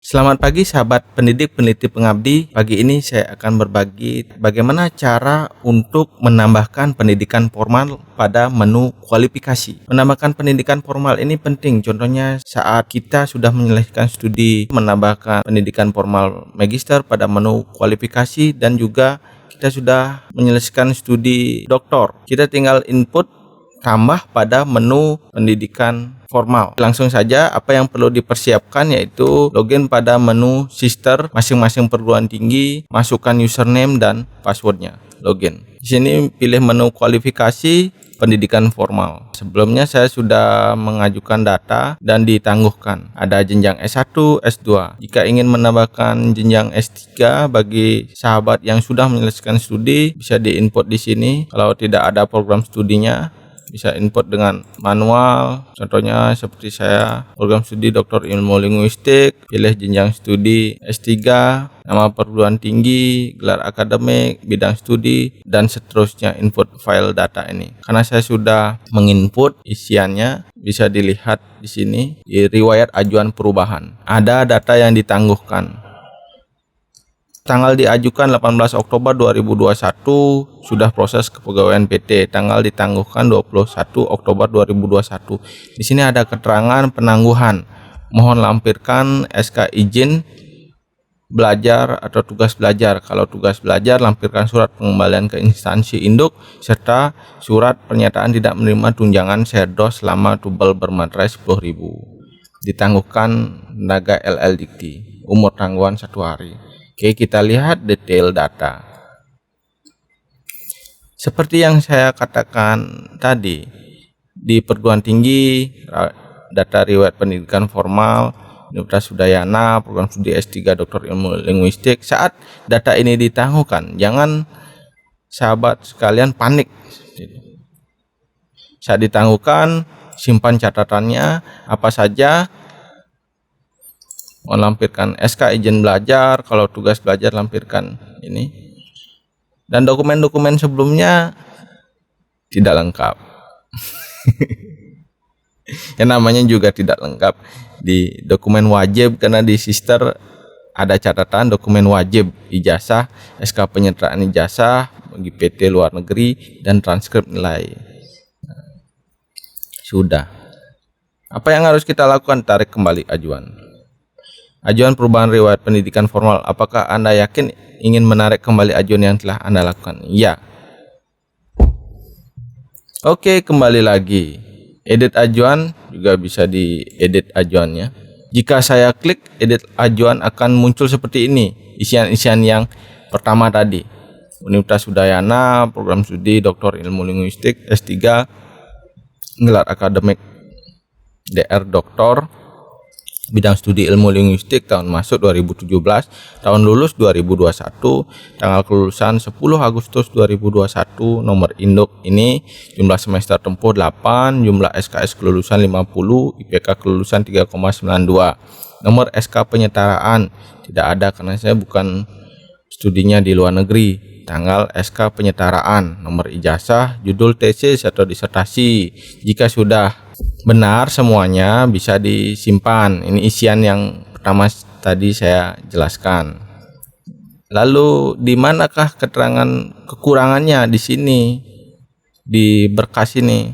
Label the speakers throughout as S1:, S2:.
S1: Selamat pagi sahabat pendidik peneliti pengabdi. Pagi ini saya akan berbagi bagaimana cara untuk menambahkan pendidikan formal pada menu kualifikasi. Menambahkan pendidikan formal ini penting. Contohnya saat kita sudah menyelesaikan studi, menambahkan pendidikan formal magister pada menu kualifikasi, dan juga kita sudah menyelesaikan studi doktor. Kita tinggal input tambah pada menu pendidikan formal. Langsung saja apa yang perlu dipersiapkan yaitu login pada menu sister masing-masing perguruan tinggi, masukkan username dan passwordnya, login. Di sini pilih menu kualifikasi pendidikan formal. Sebelumnya saya sudah mengajukan data dan ditangguhkan. Ada jenjang S1, S2. Jika ingin menambahkan jenjang S3 bagi sahabat yang sudah menyelesaikan studi, bisa diinput di sini. Kalau tidak ada program studinya, bisa input dengan manual. Contohnya seperti saya, program studi Doktor Ilmu Linguistik, pilih jenjang studi S3, nama perguruan tinggi, gelar akademik, bidang studi, dan seterusnya. Input file data ini. Karena saya sudah menginput isiannya, bisa dilihat di sini di riwayat ajuan perubahan. Ada data yang ditangguhkan. Tanggal diajukan 18 Oktober 2021, sudah proses kepegawaian PT. Tanggal ditangguhkan 21 Oktober 2021. Di sini ada keterangan penangguhan. Mohon lampirkan SK izin belajar atau tugas belajar. Kalau tugas belajar, lampirkan surat pengembalian ke instansi induk serta surat pernyataan tidak menerima tunjangan Serdos selama tubel bermaterai 10.000. Ditangguhkan tenaga LL Dikti. Umur tangguhan 1 hari. Oke, kita lihat detail data. Seperti yang saya katakan tadi, di perguruan tinggi, data riwayat pendidikan formal, Universitas Udayana, program studi S3 Doktor Ilmu Linguistik. Saat data ini ditangguhkan, jangan sahabat sekalian panik. Saat ditangguhkan, simpan catatannya, apa saja. Melampirkan SK izin belajar, kalau tugas belajar lampirkan ini, dan dokumen-dokumen sebelumnya tidak lengkap. Yang namanya juga tidak lengkap di dokumen wajib, karena di sister ada catatan dokumen wajib, ijazah, SK penyertaan ijazah bagi PT luar negeri, dan transkrip nilai. Sudah. Apa yang harus kita lakukan? Tarik kembali ajuan. Ajuan perubahan riwayat pendidikan formal. Apakah Anda yakin ingin menarik kembali ajuan yang telah Anda lakukan? Ya. Oke, kembali lagi. Edit ajuan, juga bisa diedit ajuannya. Jika saya klik edit ajuan, akan muncul seperti ini. Isian-isian yang pertama tadi. Universitas Udayana, program studi Doktor Ilmu Linguistik S3, gelar akademik DR Doktor, bidang studi ilmu linguistik, tahun masuk 2017, tahun lulus 2021, tanggal kelulusan 10 Agustus 2021, nomor induk ini, jumlah semester tempuh 8, jumlah SKS kelulusan 50, IPK kelulusan 3,92. Nomor SK penyetaraan tidak ada karena saya bukan studinya di luar negeri. Tanggal SK penyetaraan, nomor ijazah, judul tesis atau disertasi. Jika sudah benar semuanya, bisa disimpan. Ini isian yang pertama tadi saya jelaskan. Lalu di manakah keterangan kekurangannya? Di sini, di berkas ini.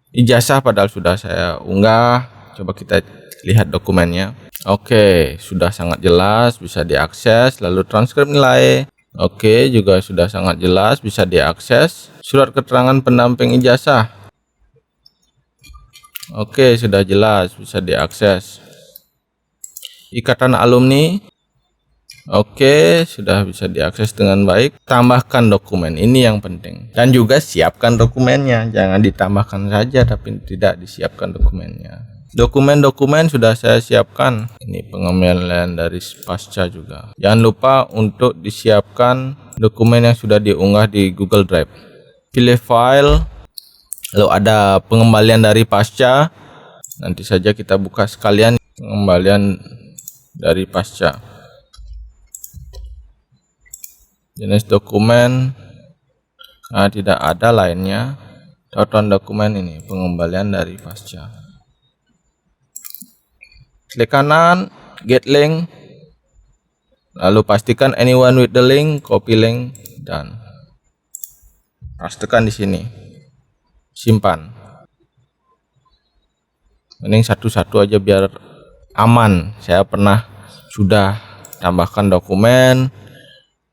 S1: Ijazah padahal sudah saya unggah. Coba kita lihat dokumennya. Oke, sudah sangat jelas, bisa diakses. Lalu transkrip nilai. Oke, juga sudah sangat jelas, bisa diakses. Surat keterangan pendamping ijazah. Oke, sudah jelas, bisa diakses. Ikatan alumni. Oke, sudah bisa diakses dengan baik. Tambahkan dokumen, ini yang penting. Dan juga siapkan dokumennya, jangan ditambahkan saja tapi tidak disiapkan dokumennya. Dokumen-dokumen sudah saya siapkan. Ini pengembalian dari pasca juga. Jangan lupa untuk disiapkan dokumen yang sudah diunggah di Google Drive. Pilih file, lalu ada pengembalian dari pasca. Nanti saja kita buka sekalian pengembalian dari pasca. Jenis dokumen, tidak ada lainnya. Tonton dokumen ini, pengembalian dari pasca. Klik kanan, get link, lalu pastikan anyone with the link, copy link, dan pastekan di sini, simpan. Ini satu-satu aja biar aman. Saya sudah tambahkan dokumen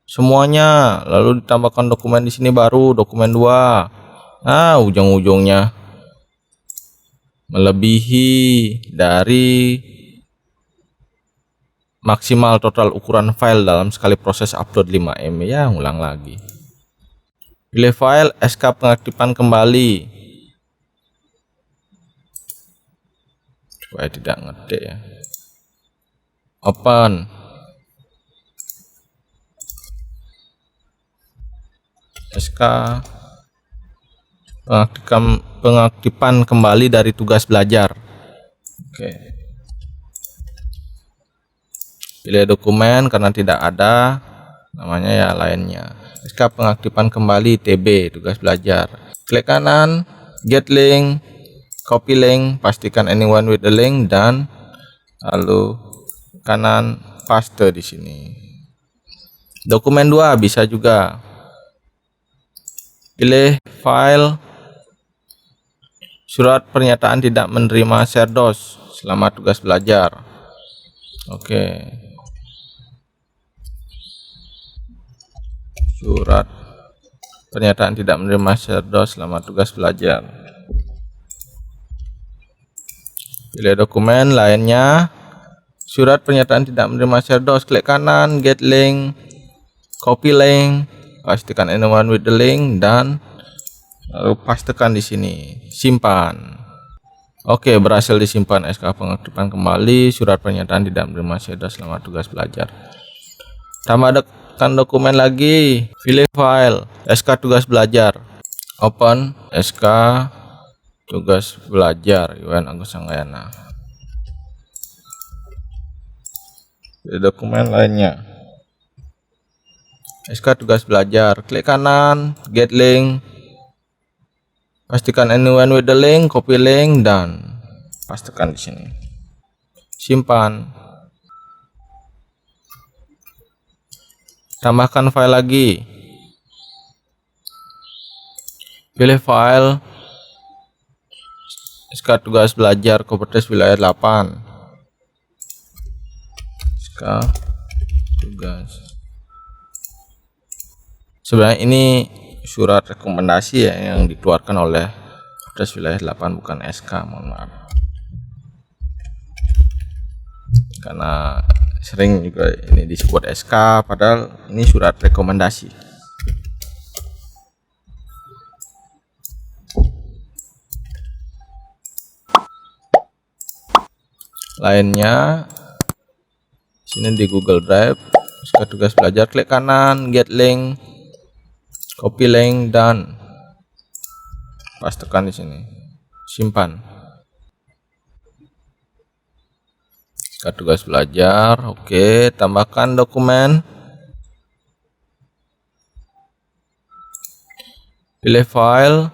S1: semuanya, lalu ditambahkan dokumen di sini baru dokumen 2. Nah, ujung-ujungnya melebihi dari maksimal total ukuran file dalam sekali proses upload 5 MB. Ya, ulang lagi. Pilih file, SK pengaktifan kembali. Supaya tidak ngetik ya. Open. SK pengaktifan kembali dari tugas belajar. Oke. Pilih dokumen karena tidak ada namanya ya lainnya. SK pengaktifan kembali TB tugas belajar. Klik kanan, get link, copy link, pastikan anyone with the link, dan lalu kanan paste di sini. Dokumen 2 bisa juga. Pilih file, surat pernyataan tidak menerima share DOS selama tugas belajar. Oke. Surat pernyataan tidak menerima share DOS selama tugas belajar. Pilih dokumen lainnya, surat pernyataan tidak menerima share DOS, klik kanan, get link, copy link, pastikan anyone with the link, dan lalu pastekan di sini, simpan. Oke, berhasil disimpan. SK pengaktifan kembali, surat pernyataan tidak menerima share DOS selama tugas belajar. Tambahkan dokumen lagi, pilih file, SK tugas belajar, open SK tugas belajar Iwan Agus Sanggayana. Pilih dokumen lainnya, SK tugas belajar, klik kanan, get link, pastikan anyone with the link, copy link, dan pastekan di sini, simpan. Tambahkan file lagi, pilih file, SK tugas belajar Kopertis wilayah 8, SK tugas. Sebenarnya ini surat rekomendasi ya yang dikeluarkan oleh Kopertis wilayah 8, bukan SK, mohon maaf. Karena sering juga ini disebut SK padahal ini surat rekomendasi. Lainnya sini di Google Drive, SK tugas belajar, klik kanan, get link, copy link, dan pastekan di sini, simpan. SK tugas belajar. Oke, tambahkan dokumen, pilih file,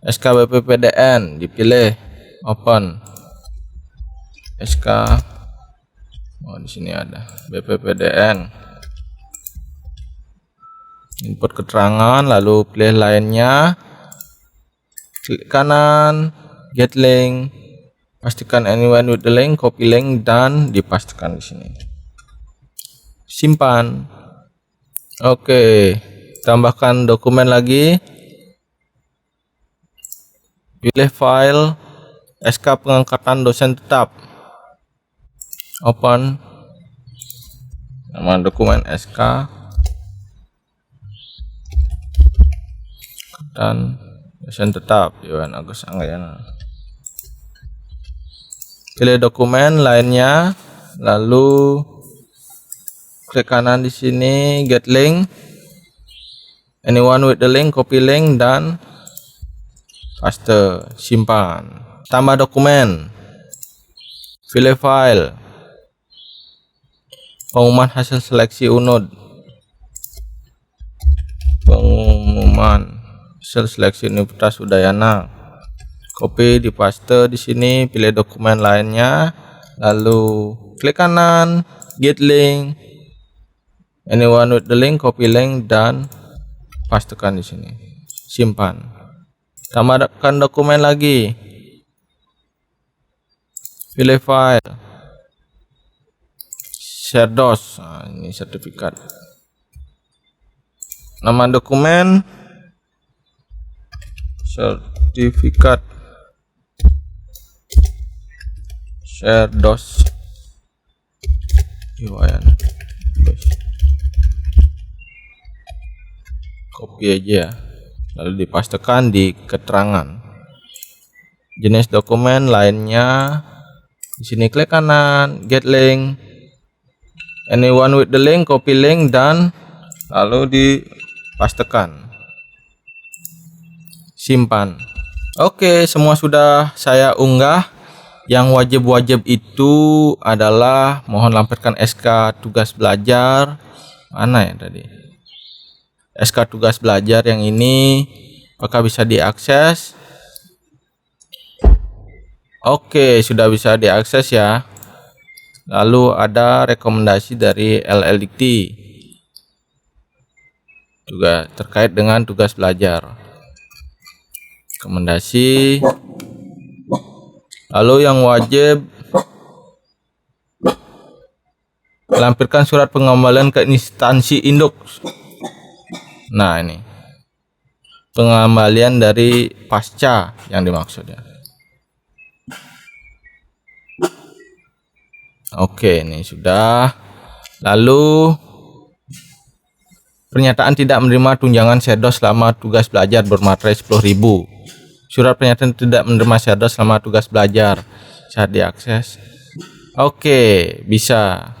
S1: SK BPPDN, dipilih, open SK. Oh, di sini ada BPPDN, input keterangan, lalu pilih lainnya, klik kanan, get link, pastikan anyone with the link, copy link, dan dipastikan di sini, simpan. Oke, tambahkan dokumen lagi, pilih file, SK pengangkatan dosen tetap, open nama dokumen SK dan dosen tetap Iwan Agus Sanggayana. Pilih dokumen lainnya, lalu klik kanan di sini, get link, anyone with the link, copy link, dan paste, simpan. Tambah dokumen, pilih file, pengumuman hasil seleksi UNUD, pengumuman hasil seleksi Universitas Udayana, copy, dipaste di sini, pilih dokumen lainnya, lalu klik kanan, get link, anyone with the link, copy link dan pastekan di sini. Simpan. Tambahkan dokumen lagi. Pilih file. Share DOS. Nah, ini sertifikat. Nama dokumen sertifikat share DOS copy aja, lalu dipastekan di keterangan. Jenis dokumen lainnya di sini, klik kanan, get link, anyone with the link, copy link dan lalu dipastekan. Simpan. Oke, semua sudah saya unggah. Yang wajib-wajib itu adalah mohon lampirkan SK tugas belajar. Mana ya tadi? SK tugas belajar yang ini apakah bisa diakses? Oke, sudah bisa diakses ya. Lalu ada rekomendasi dari LLDikti juga terkait dengan tugas belajar. Rekomendasi. Lalu yang wajib lampirkan surat pengembalian ke instansi induk. Nah, ini pengembalian dari pasca yang dimaksud ya. Oke, ini sudah. Lalu pernyataan tidak menerima tunjangan SEDOS selama tugas belajar bermaterai 10.000. Surat pernyataan tidak menerima SEDOS selama tugas belajar saat diakses. Oke, bisa.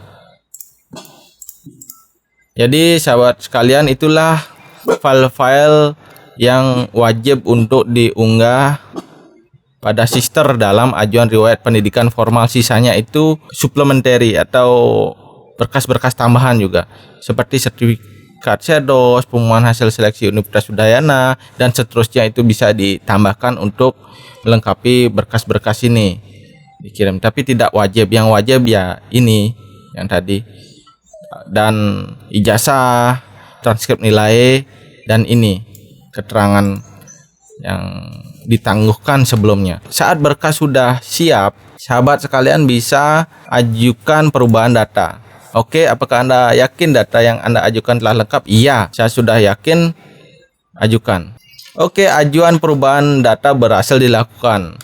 S1: Jadi sahabat sekalian, itulah file-file yang wajib untuk diunggah pada sister dalam ajuan riwayat pendidikan formal. Sisanya itu supplementary atau berkas-berkas tambahan juga, seperti sertifikat SEDOS, pengumuman hasil seleksi Universitas Udayana dan seterusnya, itu bisa ditambahkan untuk melengkapi berkas-berkas ini dikirim, tapi tidak wajib. Yang wajib ya ini yang tadi, dan ijazah, transkrip nilai, dan ini keterangan yang ditangguhkan sebelumnya. Saat berkas sudah siap, sahabat sekalian bisa ajukan perubahan data. Oke, apakah Anda yakin data yang Anda ajukan telah lengkap? Iya, saya sudah yakin, ajukan. Oke, ajuan perubahan data berhasil dilakukan.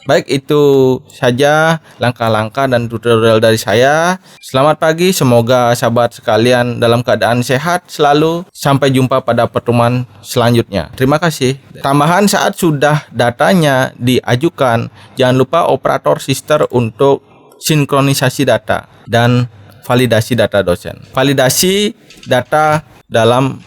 S1: Baik, itu saja langkah-langkah dan tutorial dari saya. Selamat pagi, semoga sahabat sekalian dalam keadaan sehat selalu. Sampai jumpa pada pertemuan selanjutnya. Terima kasih. Tambahan, saat sudah datanya diajukan, jangan lupa operator sister untuk sinkronisasi data dan validasi data dosen. Validasi data dalam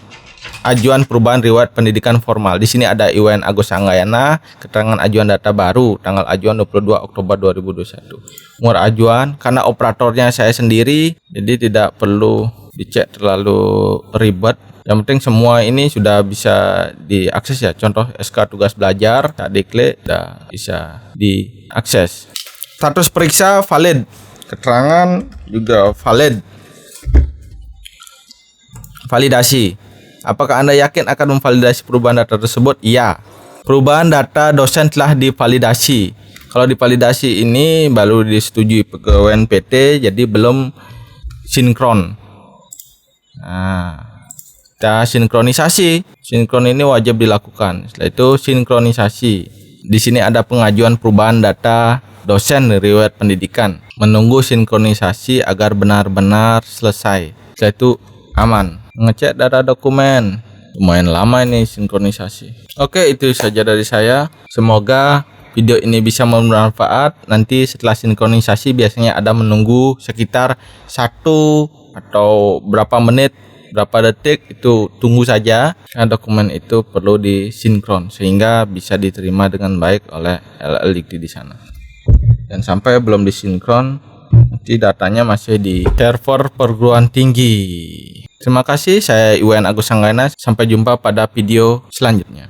S1: ajuan perubahan riwayat pendidikan formal. Di sini ada IWN Agus Sanggayana, keterangan ajuan data baru, tanggal ajuan 22 Oktober 2021. Umur ajuan, karena operatornya saya sendiri, jadi tidak perlu dicek terlalu ribet. Yang penting semua ini sudah bisa diakses ya. Contoh SK tugas belajar, tak diklik, sudah bisa diakses. Status periksa valid. Keterangan juga valid. Validasi. Apakah Anda yakin akan memvalidasi perubahan data tersebut? Iya. Perubahan data dosen telah divalidasi. Kalau divalidasi ini baru disetujui pegawai PT, jadi belum sinkron. Nah, kita sinkronisasi. Sinkron ini wajib dilakukan. Setelah itu sinkronisasi. Di sini ada pengajuan perubahan data dosen riwayat pendidikan. Menunggu sinkronisasi agar benar-benar selesai. Setelah itu aman. Ngecek data dokumen. Lumayan lama ini sinkronisasi. Oke, itu saja dari saya. Semoga video ini bisa bermanfaat. Nanti setelah sinkronisasi biasanya ada menunggu sekitar 1 atau berapa menit, berapa detik, itu tunggu saja. Karena dokumen itu perlu disinkron sehingga bisa diterima dengan baik oleh LLDikti di sana. Dan sampai belum disinkron, nanti datanya masih di server perguruan tinggi. Terima kasih, saya IWN Agus Sanggayana. Sampai jumpa pada video selanjutnya.